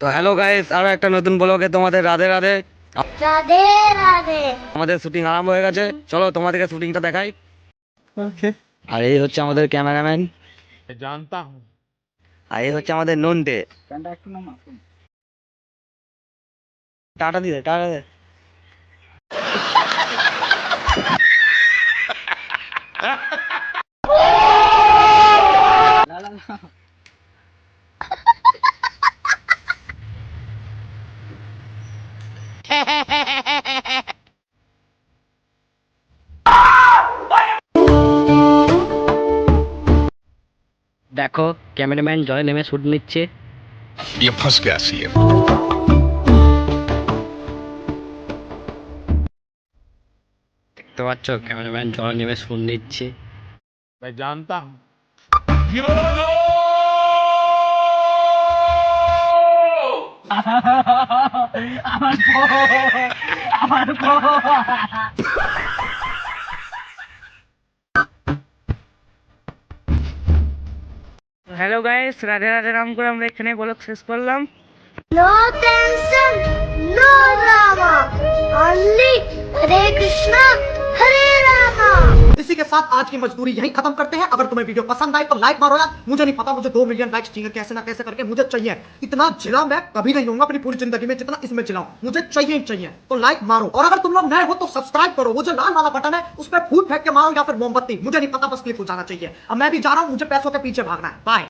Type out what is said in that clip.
তো hello guys, আরো একটা নতুন ব্লগে তোমাদের রাধে রাধে। রাধে রাধে। আমাদের শুটিং আরম্ভ হয়ে গেছে, চলো তোমাদেরকে শুটিংটা দেখাই। ओके। আর এই হচ্ছে আমাদের ক্যামেরাম্যান, जानता हूँ। আর এই হচ্ছে আমাদের নন্টে। টাটা দিলে টাটা দে। দেখো ক্যামেরাম্যান জলে নেমে শুট নিচ্ছে। ये फंस गया सीएम। দেখতে পাচ্ছ ক্যামেরাম্যান জলে নেমে শুট নিচ্ছে। मैं जानता हूँ। হ্যালো গাইস, রাধে রাধে নাম করে আমরা এখানে ব্লগ শেষ করলাম। No tension, no drama. Only Hare Krishna, Hare Rama. इसी के साथ आज की मजदूरी यही खत्म करते हैं। अगर तुम्हें वीडियो पसंद आई तो लाइक मारो यार। मुझे नहीं पता, मुझे 2 मिलियन लाइक्स चाहिए, कैसे ना कैसे करके मुझे चाहिए। इतना चिल्ला मैं कभी नहीं होऊंगा अपनी पूरी जिंदगी में जितना इसमें चिल्लाऊं। मुझे चाहिए ही चाहिए, तो लाइक मारो। और अगर तुम लोग नए हो तो सब्सक्राइब करो। वो जो लाल वाला बटन है उस पर फूट फेंक के मारो या फिर मोमबत्ती, मुझे नहीं पता, बस क्लिक हो जाना चाहिए। अब मैं भी जा रहा हूं, मुझे पैसों के पीछे भागना है। बाय।